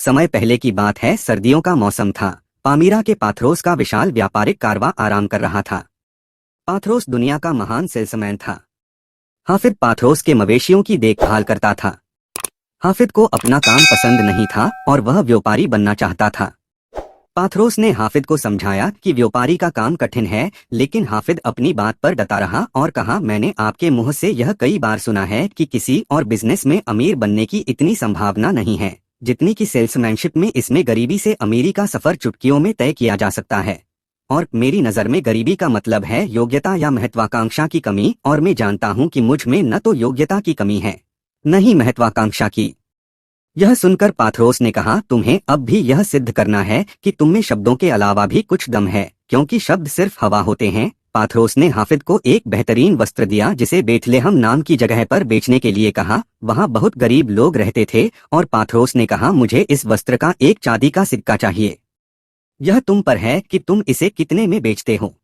समय पहले की बात है, सर्दियों का मौसम था। पामीरा के पाथरोस का विशाल व्यापारिक कारवां आराम कर रहा था। पाथरोस दुनिया का महान सेल्समैन था। हाफिद पाथरोस के मवेशियों की देखभाल करता था। हाफिद को अपना काम पसंद नहीं था और वह व्यापारी बनना चाहता था। पाथरोस ने हाफिद को समझाया कि व्यापारी का काम कठिन है, लेकिन हाफिद अपनी बात पर डटा रहा और कहा, मैंने आपके मुंह से यह कई बार सुना है कि किसी और बिजनेस में अमीर बनने की इतनी संभावना नहीं है जितनी कि सेल्समैनशिप में। इसमें गरीबी से अमीरी का सफर चुटकियों में तय किया जा सकता है। और मेरी नज़र में गरीबी का मतलब है योग्यता या महत्वाकांक्षा की कमी, और मैं जानता हूँ कि मुझ में न तो योग्यता की कमी है, न ही महत्वाकांक्षा की। यह सुनकर पाथरोस ने कहा, तुम्हें अब भी यह सिद्ध करना है कि तुम में शब्दों के अलावा भी कुछ दम है, क्योंकि शब्द सिर्फ हवा होते हैं। पाथरोस ने हाफिद को एक बेहतरीन वस्त्र दिया जिसे बेथलेहम नाम की जगह पर बेचने के लिए कहा। वहां बहुत गरीब लोग रहते थे और पाथरोस ने कहा, मुझे इस वस्त्र का एक चांदी का सिक्का चाहिए। यह तुम पर है कि तुम इसे कितने में बेचते हो।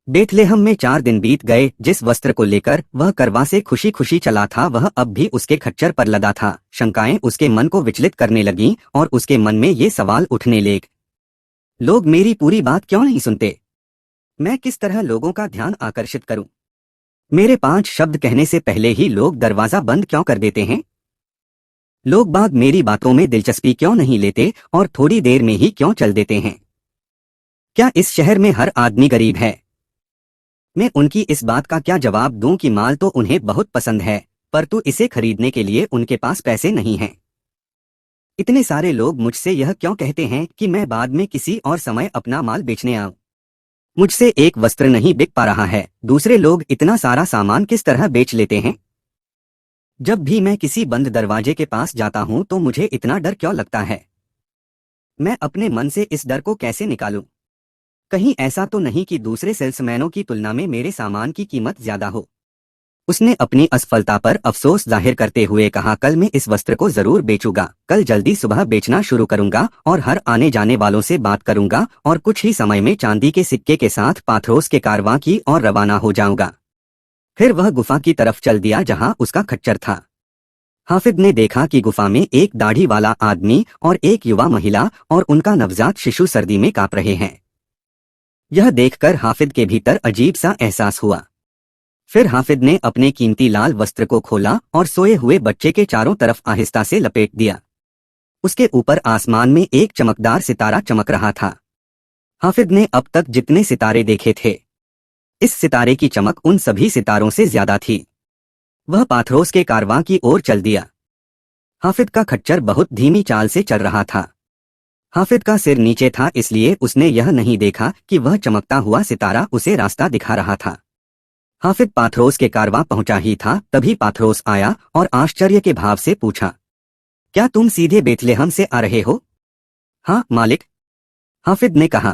बेथलेहम में 4 दिन बीत गए। जिस वस्त्र को लेकर वह करवा से खुशी खुशी चला था, वह अब भी उसके खच्चर पर लदा था। शंकाएं उसके मन को विचलित करने लगीं और उसके मन में ये सवाल उठने लगे, लोग मेरी पूरी बात क्यों नहीं सुनते? मैं किस तरह लोगों का ध्यान आकर्षित करूं? मेरे 5 शब्द कहने से पहले ही लोग दरवाजा बंद क्यों कर देते हैं? लोग बाग मेरी बातों में दिलचस्पी क्यों नहीं लेते और थोड़ी देर में ही क्यों चल देते हैं? क्या इस शहर में हर आदमी गरीब है? मैं उनकी इस बात का क्या जवाब दूं कि माल तो उन्हें बहुत पसंद है, परंतु इसे खरीदने के लिए उनके पास पैसे नहीं हैं। इतने सारे लोग मुझसे यह क्यों कहते हैं कि मैं बाद में किसी और समय अपना माल बेचने आऊं? मुझसे एक वस्त्र नहीं बिक पा रहा है, दूसरे लोग इतना सारा सामान किस तरह बेच लेते हैं? जब भी मैं किसी बंद दरवाजे के पास जाता हूं तो मुझे इतना डर क्यों लगता है? मैं अपने मन से इस डर को कैसे निकालूं? कहीं ऐसा तो नहीं कि दूसरे सेल्समैनों की तुलना में मेरे सामान की कीमत ज्यादा हो? उसने अपनी असफलता पर अफसोस जाहिर करते हुए कहा, कल मैं इस वस्त्र को जरूर बेचूंगा। कल जल्दी सुबह बेचना शुरू करूंगा और हर आने जाने वालों से बात करूंगा और कुछ ही समय में चांदी के सिक्के के साथ पाथरोस के कारवां की ओर रवाना हो जाऊंगा। फिर वह गुफा की तरफ चल दिया जहां उसका खच्चर था। हाफिद ने देखा कि गुफा में एक दाढ़ी वाला आदमी और एक युवा महिला और उनका नवजात शिशु सर्दी में कांप रहे हैं। यह देखकर हाफिद के भीतर अजीब सा एहसास हुआ। फिर हाफिद ने अपने कीमती लाल वस्त्र को खोला और सोए हुए बच्चे के चारों तरफ आहिस्ता से लपेट दिया। उसके ऊपर आसमान में एक चमकदार सितारा चमक रहा था। हाफिद ने अब तक जितने सितारे देखे थे, इस सितारे की चमक उन सभी सितारों से ज्यादा थी। वह पाथरोस के कारवां की ओर चल दिया। हाफिद का खच्चर बहुत धीमी चाल से चल रहा था। हाफिद का सिर नीचे था, इसलिए उसने यह नहीं देखा कि वह चमकता हुआ सितारा उसे रास्ता दिखा रहा था। हाफिद पाथरोस के कारवां पहुंचा ही था, तभी पाथरोस आया और आश्चर्य के भाव से पूछा, क्या तुम सीधे बेथलेहम से आ रहे हो? हाँ मालिक, हाफिद ने कहा।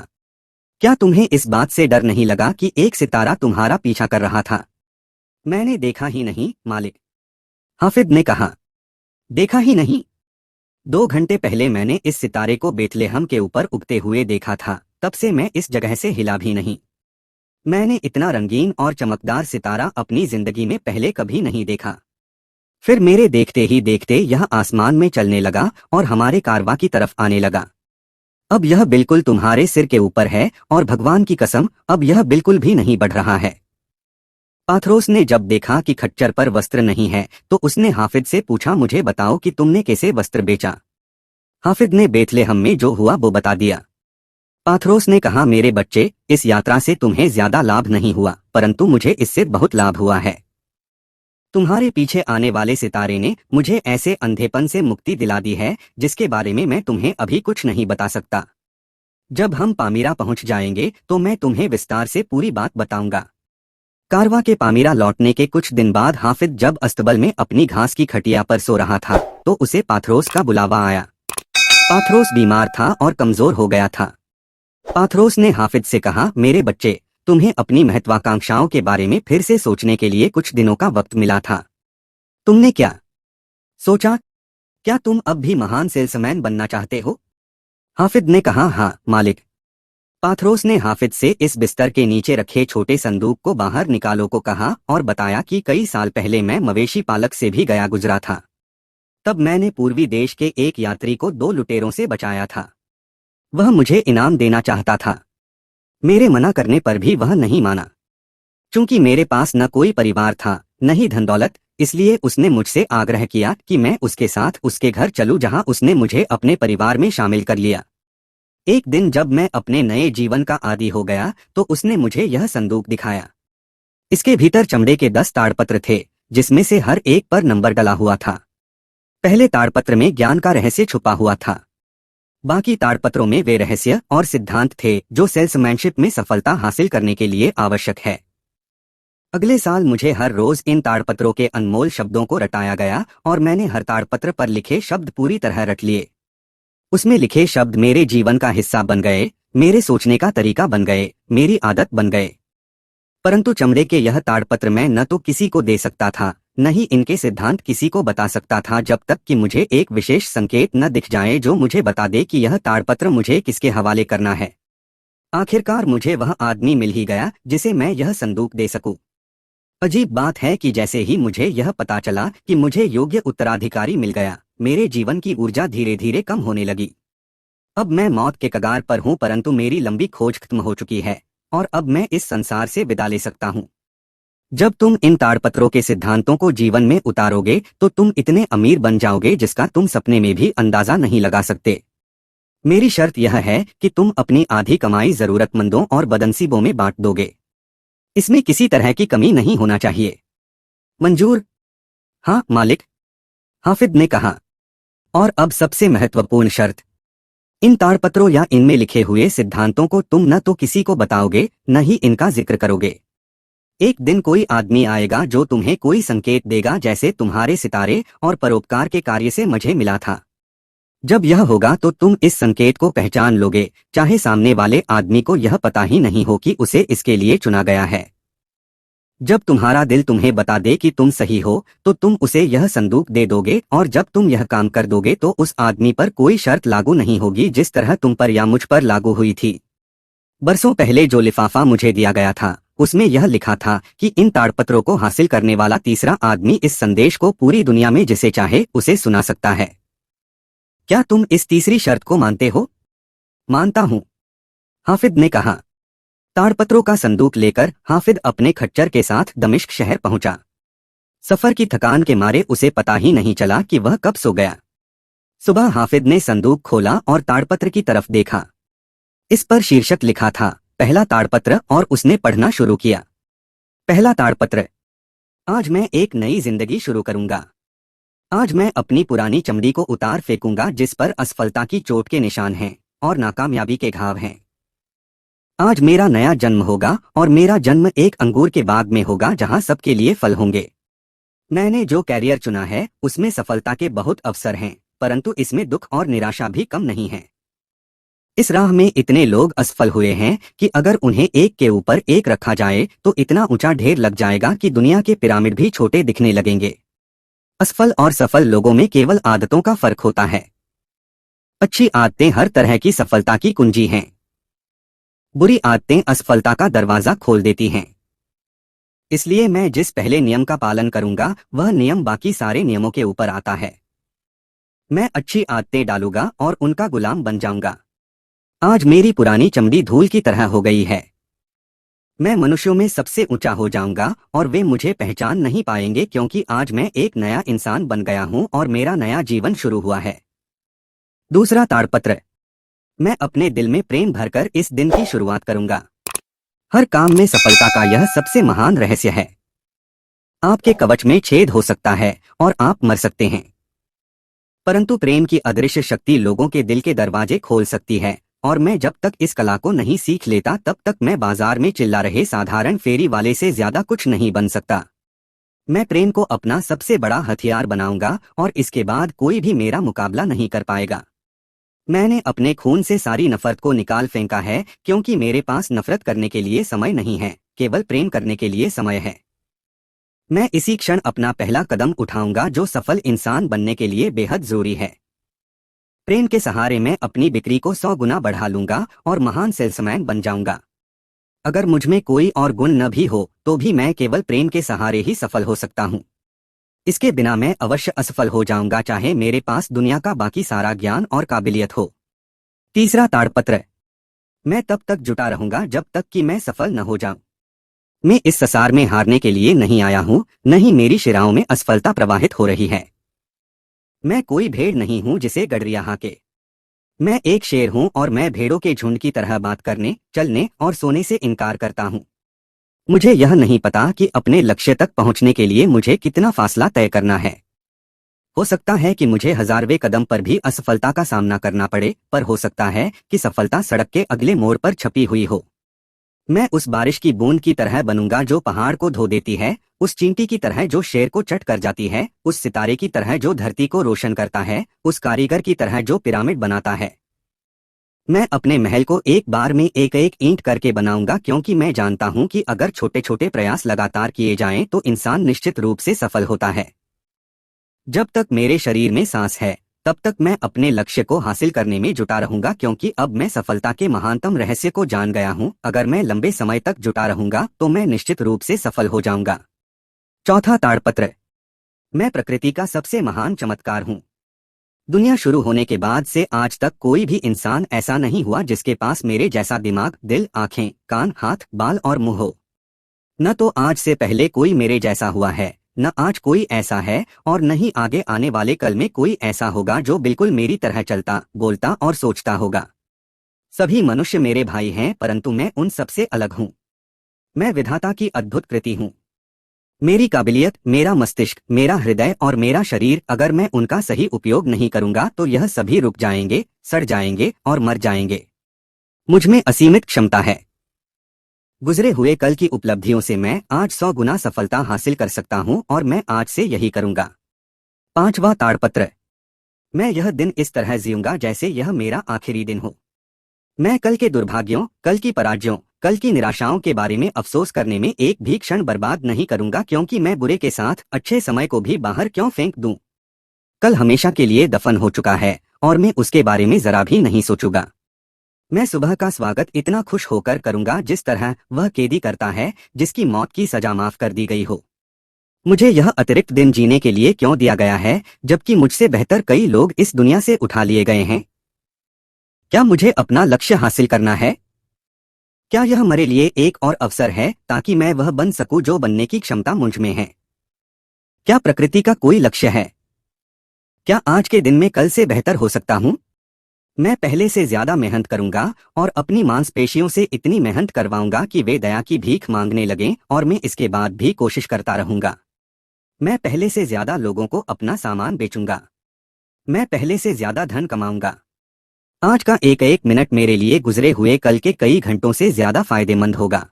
क्या तुम्हें इस बात से डर नहीं लगा कि एक सितारा तुम्हारा पीछा कर रहा था? मैंने देखा ही नहीं मालिक, हाफिद ने कहा। देखा ही नहीं? 2 घंटे पहले मैंने इस सितारे को बेथलेहम के ऊपर उगते हुए देखा था, तब से मैं इस जगह से हिला भी नहीं। मैंने इतना रंगीन और चमकदार सितारा अपनी जिंदगी में पहले कभी नहीं देखा। फिर मेरे देखते ही देखते यह आसमान में चलने लगा और हमारे कारवां की तरफ आने लगा। अब यह बिल्कुल तुम्हारे सिर के ऊपर है और भगवान की कसम, अब यह बिल्कुल भी नहीं बढ़ रहा है। पाथरोस ने जब देखा कि खच्चर पर वस्त्र नहीं है तो उसने हाफिद से पूछा, मुझे बताओ कि तुमने कैसे वस्त्र बेचा? हाफिद ने बेथलेहम में जो हुआ वो बता दिया। पाथरोस ने कहा, मेरे बच्चे, इस यात्रा से तुम्हें ज्यादा लाभ नहीं हुआ, परंतु मुझे इससे बहुत लाभ हुआ है। तुम्हारे पीछे आने वाले सितारे ने मुझे ऐसे अंधेपन से मुक्ति दिला दी है जिसके बारे में मैं तुम्हें अभी कुछ नहीं बता सकता। जब हम पामीरा पहुंच जाएंगे तो मैं तुम्हें विस्तार से पूरी बात बताऊंगा। कारवां के पामीरा लौटने के कुछ दिन बाद हाफिद जब अस्तबल में अपनी घास की खटिया पर सो रहा था तो उसे पाथरोस का बुलावा आया। पाथरोस बीमार था और कमजोर हो गया था। पाथरोस ने हाफिद से कहा, मेरे बच्चे, तुम्हें अपनी महत्वाकांक्षाओं के बारे में फिर से सोचने के लिए कुछ दिनों का वक्त मिला था। तुमने क्या सोचा? क्या तुम अब भी महान सेल्समैन बनना चाहते हो? हाफिद ने कहा, हाँ मालिक। पाथरोस ने हाफिद से इस बिस्तर के नीचे रखे छोटे संदूक को बाहर निकालो को कहा और बताया कि कई साल पहले मैं मवेशी पालक से भी गया गुजरा था। तब मैंने पूर्वी देश के एक यात्री को 2 लुटेरों से बचाया था। वह मुझे इनाम देना चाहता था। मेरे मना करने पर भी वह नहीं माना। चूंकि मेरे पास न कोई परिवार था न ही धन दौलत, इसलिए उसने मुझसे आग्रह किया कि मैं उसके साथ उसके घर चलूं, जहां उसने मुझे अपने परिवार में शामिल कर लिया। एक दिन जब मैं अपने नए जीवन का आदी हो गया तो उसने मुझे यह संदूक दिखाया। इसके भीतर चमड़े के 10 ताड़पत्र थे, जिसमें से हर एक पर नंबर डला हुआ था। पहले ताड़पत्र में ज्ञान का रहस्य छुपा हुआ था। बाकी ताड़पत्रों में वे रहस्य और सिद्धांत थे जो सेल्समैनशिप में सफलता हासिल करने के लिए आवश्यक है। अगले साल मुझे हर रोज इन ताड़पत्रों के अनमोल शब्दों को रटाया गया और मैंने हर ताड़पत्र पर लिखे शब्द पूरी तरह रट लिए। उसमें लिखे शब्द मेरे जीवन का हिस्सा बन गए, मेरे सोचने का तरीका बन गए, मेरी आदत बन गए। परंतु चमड़े के यह ताड़पत्र मैं न तो किसी को दे सकता था, न ही इनके सिद्धांत किसी को बता सकता था, जब तक कि मुझे एक विशेष संकेत न दिख जाए जो मुझे बता दे कि यह ताड़पत्र मुझे किसके हवाले करना है। आखिरकार मुझे वह आदमी मिल ही गया जिसे मैं यह संदूक दे सकूं। अजीब बात है कि जैसे ही मुझे यह पता चला कि मुझे योग्य उत्तराधिकारी मिल गया, मेरे जीवन की ऊर्जा धीरे धीरे कम होने लगी। अब मैं मौत के कगार पर हूं, परंतु मेरी लंबी खोज खत्म हो चुकी है और अब मैं इस संसार से विदा ले सकता हूं। जब तुम इन ताड़पत्रों के सिद्धांतों को जीवन में उतारोगे तो तुम इतने अमीर बन जाओगे जिसका तुम सपने में भी अंदाजा नहीं लगा सकते। मेरी शर्त यह है कि तुम अपनी आधी कमाई जरूरतमंदों और बदनसीबों में बांट दोगे। इसमें किसी तरह की कमी नहीं होना चाहिए। मंजूर? हाँ मालिक, हाफिज ने कहा। और अब सबसे महत्वपूर्ण शर्त, इन ताड़पत्रों या इनमें लिखे हुए सिद्धांतों को तुम न तो किसी को बताओगे न ही इनका जिक्र करोगे। एक दिन कोई आदमी आएगा जो तुम्हें कोई संकेत देगा, जैसे तुम्हारे सितारे और परोपकार के कार्य से मुझे मिला था। जब यह होगा तो तुम इस संकेत को पहचान लोगे, चाहे सामने वाले आदमी को यह पता ही नहीं हो कि उसे इसके लिए चुना गया है। जब तुम्हारा दिल तुम्हें बता दे कि तुम सही हो तो तुम उसे यह संदूक दे दोगे, और जब तुम यह काम कर दोगे तो उस आदमी पर कोई शर्त लागू नहीं होगी जिस तरह तुम पर या मुझ पर लागू हुई थी। बरसों पहले जो लिफाफा मुझे दिया गया था उसमें यह लिखा था कि इन ताड़पत्रों को हासिल करने वाला तीसरा आदमी इस संदेश को पूरी दुनिया में जिसे चाहे उसे सुना सकता है। क्या तुम इस तीसरी शर्त को मानते हो? मानता हूं, हाफिज ने कहा। ताड़पत्रों का संदूक लेकर हाफिज अपने खच्चर के साथ दमिश्क शहर पहुंचा। सफर की थकान के मारे उसे पता ही नहीं चला कि वह कब सो गया। सुबह हाफिज ने संदूक खोला और ताड़पत्र की तरफ देखा। इस पर शीर्षक लिखा था, पहला ताड़पत्र, और उसने पढ़ना शुरू किया। पहला ताड़पत्र। आज मैं एक नई जिंदगी शुरू करूंगा। आज मैं अपनी पुरानी चमड़ी को उतार फेंकूंगा जिस पर असफलता की चोट के निशान हैं और नाकामयाबी के घाव हैं। आज मेरा नया जन्म होगा और मेरा जन्म एक अंगूर के बाग में होगा जहां सबके लिए फल होंगे। मैंने जो कैरियर चुना है उसमें सफलता के बहुत अवसर हैं, परंतु इसमें दुख और निराशा भी कम नहीं है। इस राह में इतने लोग असफल हुए हैं कि अगर उन्हें एक के ऊपर एक रखा जाए तो इतना ऊंचा ढेर लग जाएगा कि दुनिया के पिरामिड भी छोटे दिखने लगेंगे। असफल और सफल लोगों में केवल आदतों का फर्क होता है। अच्छी आदतें हर तरह की सफलता की कुंजी हैं। बुरी आदतें असफलता का दरवाजा खोल देती हैं। इसलिए मैं जिस पहले नियम का पालन करूंगा वह नियम बाकी सारे नियमों के ऊपर आता है। मैं अच्छी आदतें डालूंगा और उनका गुलाम बन जाऊंगा। आज मेरी पुरानी चमड़ी धूल की तरह हो गई है। मैं मनुष्यों में सबसे ऊंचा हो जाऊंगा और वे मुझे पहचान नहीं पाएंगे, क्योंकि आज मैं एक नया इंसान बन गया हूं और मेरा नया जीवन शुरू हुआ है। दूसरा ताड़पत्र। मैं अपने दिल में प्रेम भरकर इस दिन की शुरुआत करूंगा। हर काम में सफलता का यह सबसे महान रहस्य है। आपके कवच में छेद हो सकता है और आप मर सकते हैं, परंतु प्रेम की अदृश्य शक्ति लोगों के दिल के दरवाजे खोल सकती है, और मैं जब तक इस कला को नहीं सीख लेता तब तक मैं बाजार में चिल्ला रहे साधारण फेरी वाले से ज्यादा कुछ नहीं बन सकता। मैं प्रेम को अपना सबसे बड़ा हथियार बनाऊंगा और इसके बाद कोई भी मेरा मुकाबला नहीं कर पाएगा। मैंने अपने खून से सारी नफरत को निकाल फेंका है, क्योंकि मेरे पास नफरत करने के लिए समय नहीं है, केवल प्रेम करने के लिए समय है। मैं इसी क्षण अपना पहला कदम उठाऊंगा जो सफल इंसान बनने के लिए बेहद जरूरी है। प्रेम के सहारे मैं अपनी बिक्री को 100 गुना बढ़ा लूंगा और महान सेल्समैन बन जाऊंगा। अगर मुझमें कोई और गुण न भी हो तो भी मैं केवल प्रेम के सहारे ही सफल हो सकता हूं। इसके बिना मैं अवश्य असफल हो जाऊंगा, चाहे मेरे पास दुनिया का बाकी सारा ज्ञान और काबिलियत हो। तीसरा ताड़पत्र। मैं तब तक जुटा रहूंगा जब तक कि मैं सफल न हो जाऊं। मैं इस संसार में हारने के लिए नहीं आया हूं, न ही मेरी शिराओं में असफलता प्रवाहित हो रही है। मैं कोई भेड़ नहीं हूं जिसे गडरिया हाके। मैं एक शेर हूं और मैं भेड़ों के झुंड की तरह बात करने, चलने और सोने से इनकार करता हूं। मुझे यह नहीं पता कि अपने लक्ष्य तक पहुंचने के लिए मुझे कितना फासला तय करना है। हो सकता है कि मुझे हजारवें कदम पर भी असफलता का सामना करना पड़े, पर हो सकता है कि सफलता सड़क के अगले मोड़ पर छपी हुई हो। मैं उस बारिश की बूंद की तरह बनूंगा जो पहाड़ को धो देती है, उस चींटी की तरह जो शेर को चट कर जाती है, उस सितारे की तरह जो धरती को रोशन करता है, उस कारीगर की तरह जो पिरामिड बनाता है। मैं अपने महल को एक बार में एक एक ईंट करके बनाऊंगा, क्योंकि मैं जानता हूं कि अगर छोटे छोटे प्रयास लगातार किए जाएं तो इंसान निश्चित रूप से सफल होता है। जब तक मेरे शरीर में सांस है, तब तक मैं अपने लक्ष्य को हासिल करने में जुटा रहूंगा, क्योंकि अब मैं सफलता के महानतम रहस्य को जान गया हूं। अगर मैं लंबे समय तक जुटा रहूंगा तो मैं निश्चित रूप से सफल हो जाऊंगा। चौथा ताड़पत्र। मैं प्रकृति का सबसे महान चमत्कार हूं। दुनिया शुरू होने के बाद से आज तक कोई भी इंसान ऐसा नहीं हुआ जिसके पास मेरे जैसा दिमाग, दिल, आंखें, कान, हाथ, बाल और मुंह हो। न तो आज से पहले कोई मेरे जैसा हुआ है, न आज कोई ऐसा है, और न ही आगे आने वाले कल में कोई ऐसा होगा जो बिल्कुल मेरी तरह चलता, बोलता और सोचता होगा। सभी मनुष्य मेरे भाई हैं, परंतु मैं उन सबसे अलग हूँ। मैं विधाता की अद्भुत कृति हूँ। मेरी काबिलियत, मेरा मस्तिष्क, मेरा हृदय और मेरा शरीर, अगर मैं उनका सही उपयोग नहीं करूंगा तो यह सभी रुक जाएंगे, सड़ जाएंगे और मर जाएंगे। मुझ में असीमित क्षमता है। गुजरे हुए कल की उपलब्धियों से मैं आज 100 गुना सफलता हासिल कर सकता हूं, और मैं आज से यही करूंगा। पांचवा ताड़पत्र। मैं यह दिन इस तरह जीऊंगा जैसे यह मेरा आखिरी दिन हो। मैं कल के दुर्भाग्यों, कल की पराजयों, कल की निराशाओं के बारे में अफसोस करने में एक भी क्षण बर्बाद नहीं करूंगा, क्योंकि मैं बुरे के साथ अच्छे समय को भी बाहर क्यों फेंक दूं। कल हमेशा के लिए दफन हो चुका है और मैं उसके बारे में जरा भी नहीं सोचूंगा। मैं सुबह का स्वागत इतना खुश होकर करूंगा जिस तरह वह कैदी करता है जिसकी मौत की सजा माफ कर दी गई हो। मुझे यह अतिरिक्त दिन जीने के लिए क्यों दिया गया है, जबकि मुझसे बेहतर कई लोग इस दुनिया से उठा लिए गए हैं। क्या मुझे अपना लक्ष्य हासिल करना है? क्या यह मेरे लिए एक और अवसर है ताकि मैं वह बन सकूं जो बनने की क्षमता मुझ में है? क्या प्रकृति का कोई लक्ष्य है? क्या आज के दिन में कल से बेहतर हो सकता हूं? मैं पहले से ज्यादा मेहनत करूंगा और अपनी मांसपेशियों से इतनी मेहनत करवाऊंगा कि वे दया की भीख मांगने लगें, और मैं इसके बाद भी कोशिश करता रहूंगा। मैं पहले से ज्यादा लोगों को अपना सामान बेचूंगा। मैं पहले से ज्यादा धन कमाऊंगा। आज का एक एक मिनट मेरे लिए गुजरे हुए कल के कई घंटों से ज्यादा फायदेमंद होगा।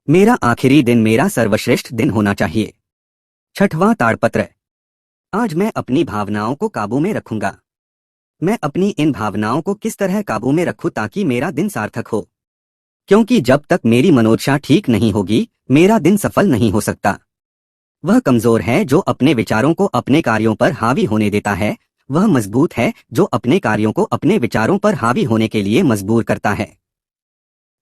मेरा आखिरी दिन मेरा सर्वश्रेष्ठ दिन होना चाहिए। छठवां ताड़पत्र। आज मैं अपनी भावनाओं को काबू में रखूंगा। मैं अपनी इन भावनाओं को किस तरह काबू में रखूं ताकि मेरा दिन सार्थक हो, क्योंकि जब तक मेरी मनोदशा ठीक नहीं होगी मेरा दिन सफल नहीं हो सकता। वह कमजोर है जो अपने विचारों को अपने कार्यों पर हावी होने देता है, वह मजबूत है जो अपने कार्यों को अपने विचारों पर हावी होने के लिए मजबूर करता है।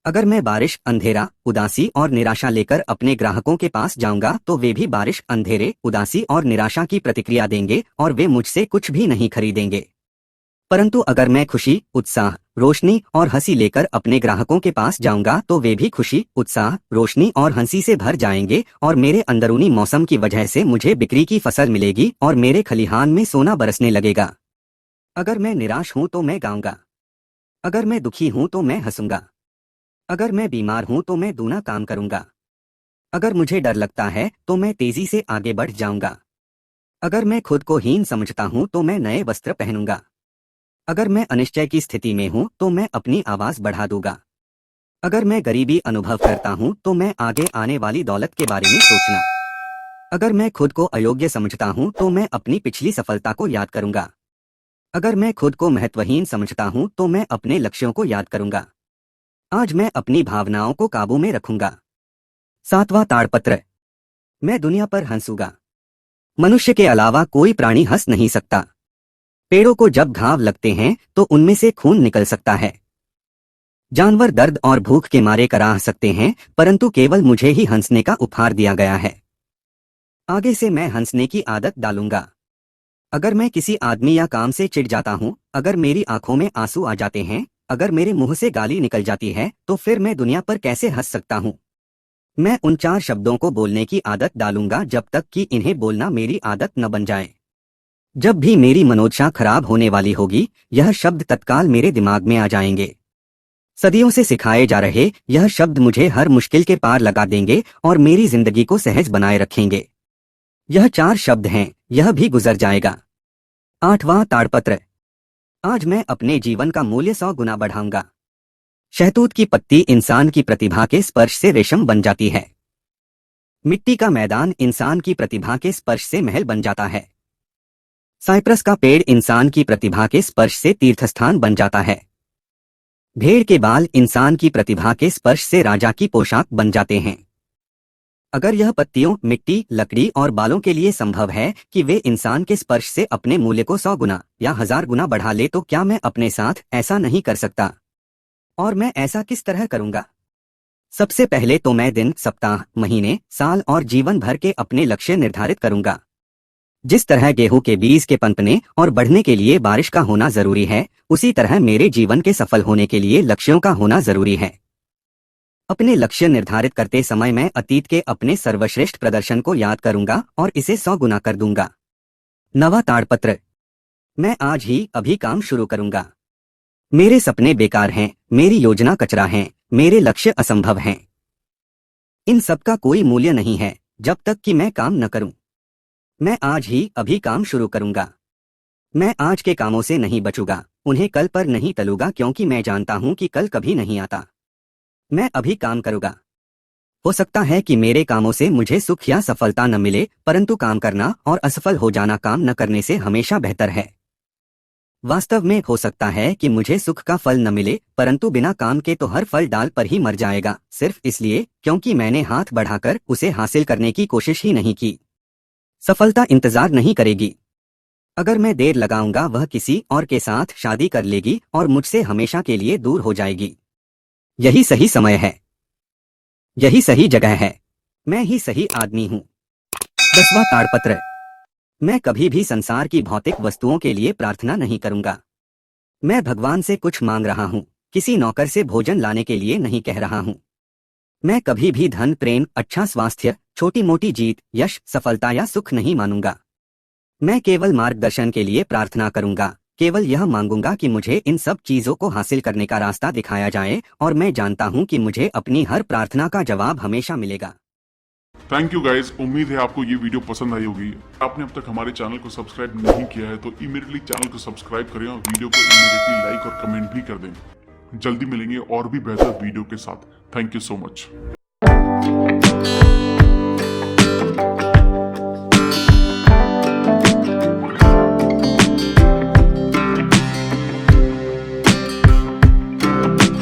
अगर मैं बारिश, अंधेरा, उदासी और निराशा लेकर अपने ग्राहकों के पास जाऊंगा तो वे भी बारिश, अंधेरे, उदासी और निराशा की प्रतिक्रिया देंगे और वे मुझसे कुछ भी नहीं खरीदेंगे। परंतु अगर मैं खुशी, उत्साह, रोशनी और हंसी लेकर अपने ग्राहकों के पास जाऊंगा तो वे भी खुशी, उत्साह, रोशनी और हंसी से भर जाएंगे, और मेरे अंदरूनी मौसम की वजह से मुझे बिक्री की फसल मिलेगी और मेरे खलिहान में सोना बरसने लगेगा। अगर मैं निराश हूं तो मैं गाऊंगा। अगर मैं दुखी हूं तो मैं हंसूंगा। अगर मैं बीमार हूं तो मैं दूना काम करूंगा। अगर मुझे डर लगता है तो मैं तेजी से आगे बढ़ जाऊंगा। अगर मैं खुद को हीन समझता हूं तो मैं नए वस्त्र पहनूंगा। अगर मैं अनिश्चय की स्थिति में हूं तो मैं अपनी आवाज बढ़ा दूंगा। अगर मैं गरीबी अनुभव करता हूं तो मैं आगे आने वाली दौलत के बारे में सोचना। अगर मैं खुद को अयोग्य समझता हूं तो मैं अपनी पिछली सफलता को याद करूंगा। अगर मैं खुद को महत्वहीन समझता हूं तो मैं अपने लक्ष्यों को याद करूंगा। आज मैं अपनी भावनाओं को काबू में रखूंगा। सातवां ताड़पत्र। मैं दुनिया पर हंसूंगा। मनुष्य के अलावा कोई प्राणी हंस नहीं सकता। पेड़ों को जब घाव लगते हैं तो उनमें से खून निकल सकता है। जानवर दर्द और भूख के मारे कराह सकते हैं, परंतु केवल मुझे ही हंसने का उपहार दिया गया है। आगे से मैं हंसने की आदत डालूंगा। अगर मैं किसी आदमी या काम से चिढ़ जाता हूँ, अगर मेरी आंखों में आंसू आ जाते हैं, अगर मेरे मुंह से गाली निकल जाती है, तो फिर मैं दुनिया पर कैसे हंस सकता हूँ। मैं उन 4 शब्दों को बोलने की आदत डालूंगा जब तक कि इन्हें बोलना मेरी आदत न बन जाए। जब भी मेरी मनोदशा खराब होने वाली होगी, यह शब्द तत्काल मेरे दिमाग में आ जाएंगे। सदियों से सिखाए जा रहे यह शब्द मुझे हर मुश्किल के पार लगा देंगे और मेरी जिंदगी को सहज बनाए रखेंगे। यह 4 शब्द हैं, यह भी गुजर जाएगा। 8वां ताड़पत्र। आज मैं अपने जीवन का मूल्य 100 गुना बढ़ाऊंगा। शहतूत की पत्ती इंसान की प्रतिभा के स्पर्श से रेशम बन जाती है। मिट्टी का मैदान इंसान की प्रतिभा के स्पर्श से महल बन जाता है। साइप्रस का पेड़ इंसान की प्रतिभा के स्पर्श से तीर्थस्थान बन जाता है। भेड़ के बाल इंसान की प्रतिभा के स्पर्श से राजा की पोशाक बन जाते हैं। अगर यह पत्तियों, मिट्टी, लकड़ी और बालों के लिए संभव है कि वे इंसान के स्पर्श से अपने मूल्य को 100 गुना या 1000 गुना बढ़ा ले, तो क्या मैं अपने साथ ऐसा नहीं कर सकता? और मैं ऐसा किस तरह करूंगा? सबसे पहले तो मैं दिन, सप्ताह, महीने, साल और जीवन भर के अपने लक्ष्य निर्धारित करूंगा। जिस तरह गेहूं के बीज के पनपने और बढ़ने के लिए बारिश का होना जरूरी है, उसी तरह मेरे जीवन के सफल होने के लिए लक्ष्यों का होना जरूरी है। अपने लक्ष्य निर्धारित करते समय मैं अतीत के अपने सर्वश्रेष्ठ प्रदर्शन को याद करूंगा और इसे 100 गुना कर दूंगा। 9वां ताड़पत्र। मैं आज ही अभी काम शुरू करूंगा। मेरे सपने बेकार हैं, मेरी योजना कचरा है, मेरे लक्ष्य असंभव हैं। इन सब का कोई मूल्य नहीं है जब तक कि मैं काम न करूं। मैं आज ही अभी काम शुरू करूंगा। मैं आज के कामों से नहीं बचूंगा, उन्हें कल पर नहीं टलूंगा, क्योंकि मैं जानता हूं कि कल कभी नहीं आता। मैं अभी काम करूंगा। हो सकता है कि मेरे कामों से मुझे सुख या सफलता न मिले, परंतु काम करना और असफल हो जाना काम न करने से हमेशा बेहतर है। वास्तव में हो सकता है कि मुझे सुख का फल न मिले, परंतु बिना काम के तो हर फल डाल पर ही मर जाएगा, सिर्फ इसलिए क्योंकि मैंने हाथ बढ़ाकर उसे हासिल करने की कोशिश ही नहीं की। सफलता इंतजार नहीं करेगी। अगर मैं देर लगाऊंगा, वह किसी और के साथ शादी कर लेगी और मुझसे हमेशा के लिए दूर हो जाएगी। यही सही समय है, यही सही जगह है, मैं ही सही आदमी हूँ। 10वां ताड़पत्र। मैं कभी भी संसार की भौतिक वस्तुओं के लिए प्रार्थना नहीं करूंगा। मैं भगवान से कुछ मांग रहा हूँ, किसी नौकर से भोजन लाने के लिए नहीं कह रहा हूँ। मैं कभी भी धन, प्रेम, अच्छा स्वास्थ्य, छोटी मोटी जीत, यश, सफलता या सुख नहीं मानूंगा। मैं केवल मार्गदर्शन के लिए प्रार्थना करूंगा, केवल यह मांगूंगा कि मुझे इन सब चीजों को हासिल करने का रास्ता दिखाया जाए, और मैं जानता हूं कि मुझे अपनी हर प्रार्थना का जवाब हमेशा मिलेगा। थैंक यू गाइस, उम्मीद है आपको ये वीडियो पसंद आई होगी। आपने अब तक हमारे चैनल को सब्सक्राइब नहीं किया है तो इमीडिएटली चैनल को सब्सक्राइब करें और वीडियो को इमीडिएटली लाइक और कमेंट भी कर दें। जल्दी मिलेंगे और भी बेहतर वीडियो के साथ। Thank you so much.